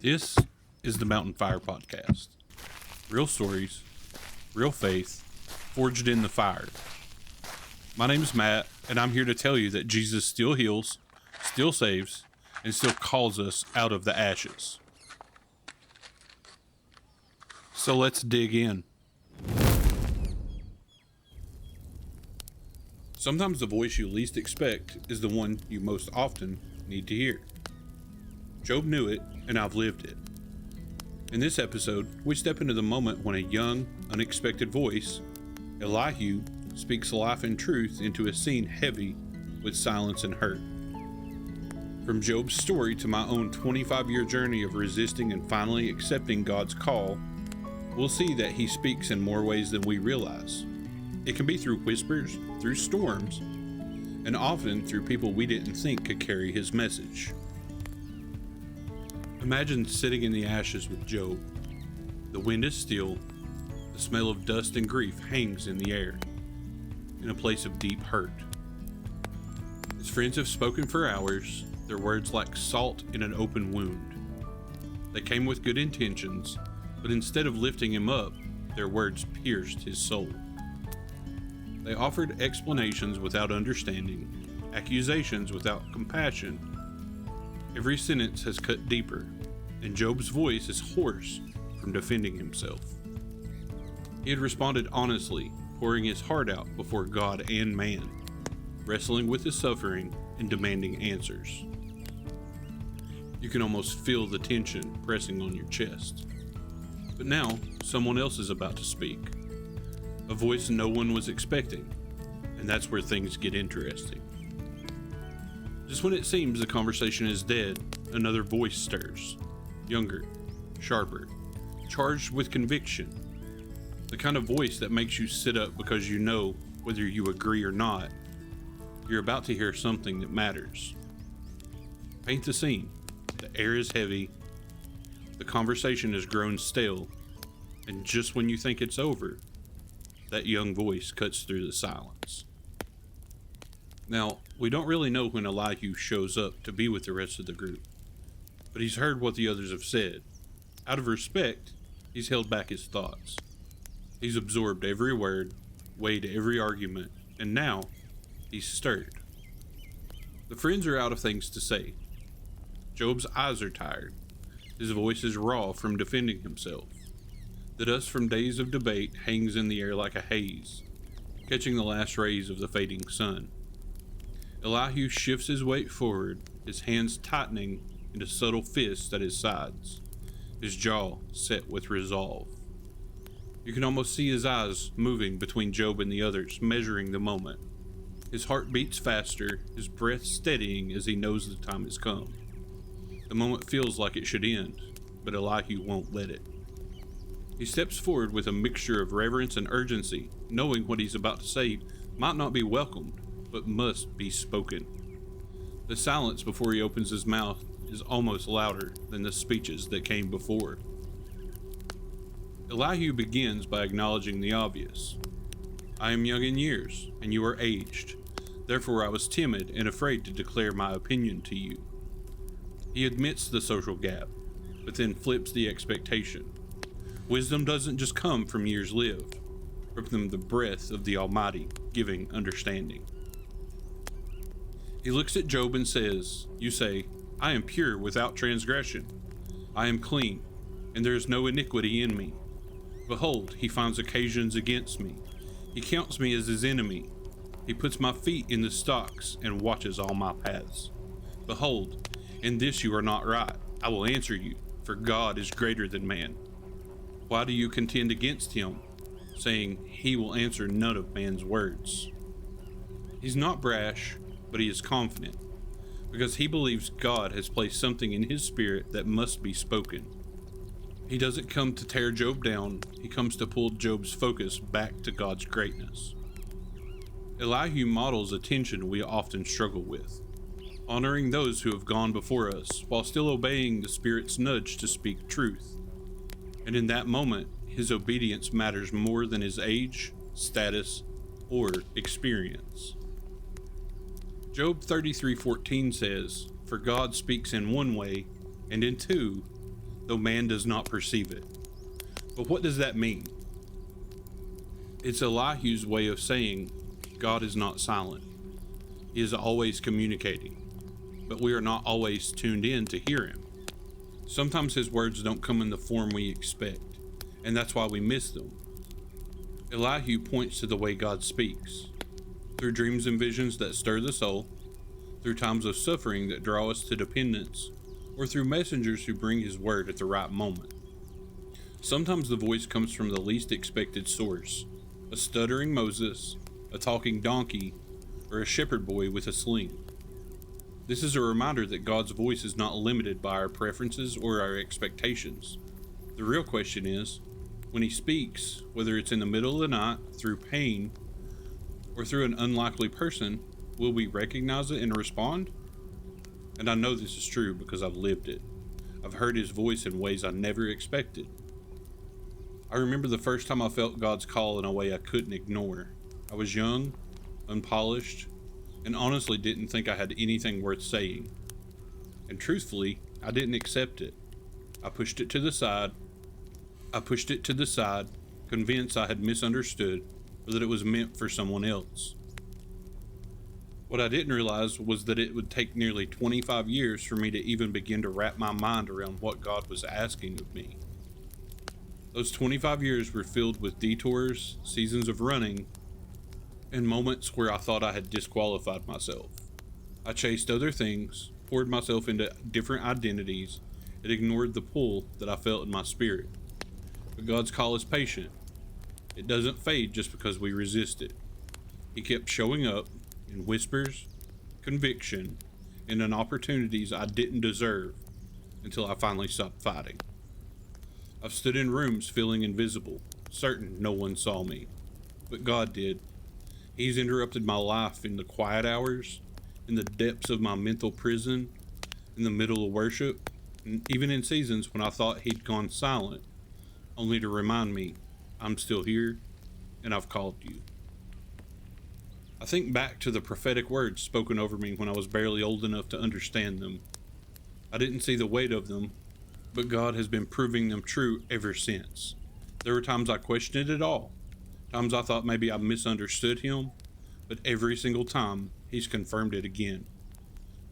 This is the Mountain Fire Podcast. Real stories, real faith, forged in the fire. My name is Matt, and I'm here to tell you that Jesus still heals, still saves, and still calls us out of the ashes. So let's dig in. Sometimes the voice you least expect is the one you most often need to hear. Job knew it, and I've lived it. In this episode, we step into the moment when a young, unexpected voice, Elihu, speaks life and truth into a scene heavy with silence and hurt. From Job's story to my own 25-year journey of resisting and finally accepting God's call, we'll see that He speaks in more ways than we realize. It can be through whispers, through storms, and often through people we didn't think could carry His message. Imagine sitting in the ashes with Job. The wind is still, the smell of dust and grief hangs in the air, in a place of deep hurt. His friends have spoken for hours, their words like salt in an open wound. They came with good intentions, but instead of lifting him up, their words pierced his soul. They offered explanations without understanding, accusations without compassion. Every sentence has cut deeper, and Job's voice is hoarse from defending himself. He had responded honestly, pouring his heart out before God and man, wrestling with his suffering and demanding answers. You can almost feel the tension pressing on your chest. But now, someone else is about to speak. A voice no one was expecting, and that's where things get interesting. Just when it seems the conversation is dead, another voice stirs. Younger, sharper, charged with conviction. The kind of voice that makes you sit up because you know, whether you agree or not, you're about to hear something that matters. Paint the scene. The air is heavy. The conversation has grown stale. And just when you think it's over, that young voice cuts through the silence. Now, we don't really know when Elihu shows up to be with the rest of the group, but he's heard what the others have said. Out of respect, he's held back his thoughts. He's absorbed every word, weighed every argument, and now he's stirred. The friends are out of things to say. Job's eyes are tired. His voice is raw from defending himself. The dust from days of debate hangs in the air like a haze, catching the last rays of the fading sun. Elihu shifts his weight forward, his hands tightening into subtle fists at his sides, his jaw set with resolve. You can almost see his eyes moving between Job and the others, measuring the moment. His heart beats faster, his breath steadying as he knows the time has come. The moment feels like it should end, but Elihu won't let it. He steps forward with a mixture of reverence and urgency, knowing what he's about to say might not be welcomed, but must be spoken. The silence before he opens his mouth is almost louder than the speeches that came before. Elihu begins by acknowledging the obvious. I am young in years, and you are aged. Therefore I was timid and afraid to declare my opinion to you. He admits the social gap, but then flips the expectation. Wisdom doesn't just come from years lived, but from the breath of the Almighty giving understanding. He looks at Job and says, You say, I am pure without transgression. I am clean, and there is no iniquity in me. Behold, he finds occasions against me. He counts me as his enemy. He puts my feet in the stocks and watches all my paths. Behold, in this you are not right. I will answer you, for God is greater than man. Why do you contend against him, saying he will answer none of man's words? He's not brash, but he is confident, because he believes God has placed something in his spirit that must be spoken. He doesn't come to tear Job down, he comes to pull Job's focus back to God's greatness. Elihu models a tension we often struggle with, honoring those who have gone before us while still obeying the Spirit's nudge to speak truth. And in that moment, his obedience matters more than his age, status, or experience. Job 33:14 says, For God speaks in one way, and in two, though man does not perceive it. But what does that mean? It's Elihu's way of saying God is not silent. He is always communicating, but we are not always tuned in to hear him. Sometimes his words don't come in the form we expect, and that's why we miss them. Elihu points to the way God speaks, through dreams and visions that stir the soul, through times of suffering that draw us to dependence, or through messengers who bring his word at the right moment. Sometimes the voice comes from the least expected source, a stuttering Moses, a talking donkey, or a shepherd boy with a sling. This is a reminder that God's voice is not limited by our preferences or our expectations. The real question is, when he speaks, whether it's in the middle of the night, through pain, or through an unlikely person, will we recognize it and respond? And I know this is true because I've lived it. I've heard his voice in ways I never expected. I remember the first time I felt God's call in a way I couldn't ignore. I was young, unpolished, and honestly didn't think I had anything worth saying. And truthfully, I didn't accept it. I pushed it to the side, convinced I had misunderstood or that it was meant for someone else. What I didn't realize was that it would take nearly 25 years for me to even begin to wrap my mind around what God was asking of me. Those 25 years were filled with detours, seasons of running, and moments where I thought I had disqualified myself. I chased other things, poured myself into different identities, and ignored the pull that I felt in my spirit. But God's call is patient. It doesn't fade just because we resist it. He kept showing up in whispers, conviction, and in opportunities I didn't deserve until I finally stopped fighting. I've stood in rooms feeling invisible, certain no one saw me, but God did. He's interrupted my life in the quiet hours, in the depths of my mental prison, in the middle of worship, and even in seasons when I thought he'd gone silent, only to remind me, I'm still here, and I've called you. I think back to the prophetic words spoken over me when I was barely old enough to understand them. I didn't see the weight of them, but God has been proving them true ever since. There were times I questioned it all, times I thought maybe I misunderstood him, but every single time, he's confirmed it again.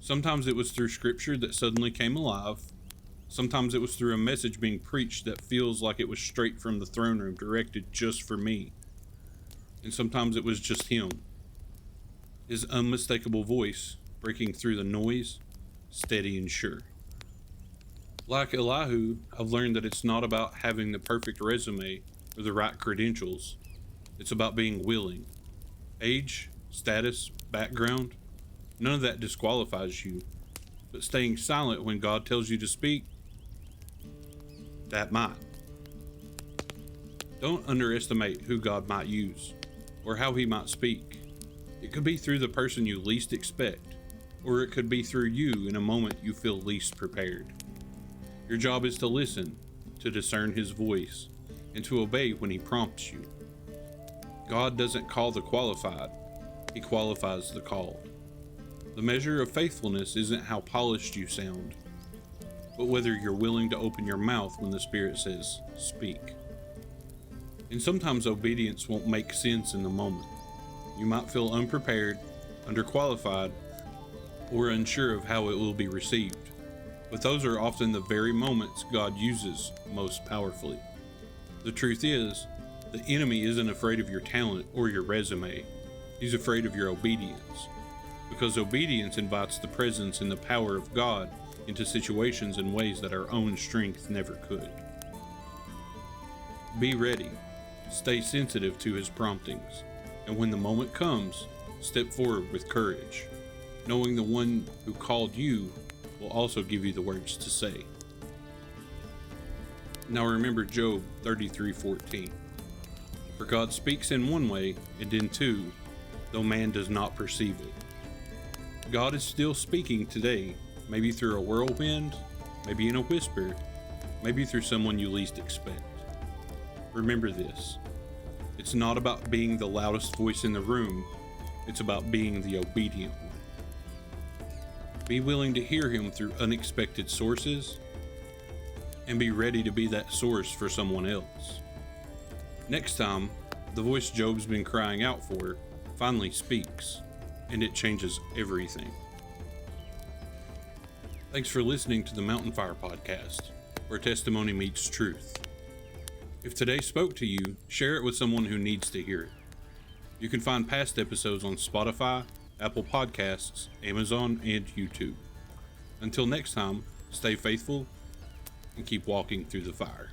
Sometimes it was through scripture that suddenly came alive. Sometimes it was through a message being preached that feels like it was straight from the throne room, directed just for me. And sometimes it was just him. His unmistakable voice breaking through the noise, steady and sure. Like Elihu, I've learned that it's not about having the perfect resume or the right credentials. It's about being willing. Age, status, background, none of that disqualifies you. But staying silent when God tells you to speak, that might. Don't underestimate who God might use or how he might speak. It could be through the person you least expect, or it could be through you in a moment you feel least prepared. Your job is to listen, to discern his voice, and to obey when he prompts you. God doesn't call the qualified, he qualifies the called. The measure of faithfulness isn't how polished you sound, but whether you're willing to open your mouth when the Spirit says, speak. And sometimes obedience won't make sense in the moment. You might feel unprepared, underqualified, or unsure of how it will be received. But those are often the very moments God uses most powerfully. The truth is, the enemy isn't afraid of your talent or your resume. He's afraid of your obedience. Because obedience invites the presence and the power of God into situations in ways that our own strength never could. Be ready. Stay sensitive to his promptings. And when the moment comes, step forward with courage, knowing the one who called you will also give you the words to say. Now remember Job 33:14. For God speaks in one way and in two, though man does not perceive it. God is still speaking today, maybe through a whirlwind, maybe in a whisper, maybe through someone you least expect. Remember this. It's not about being the loudest voice in the room, it's about being the obedient one. Be willing to hear him through unexpected sources, and be ready to be that source for someone else. Next time, the voice Job's been crying out for finally speaks, and it changes everything. Thanks for listening to the Mountain Fire Podcast, where testimony meets truth. If today spoke to you, share it with someone who needs to hear it. You can find past episodes on Spotify, Apple Podcasts, Amazon, and YouTube. Until next time, stay faithful and keep walking through the fire.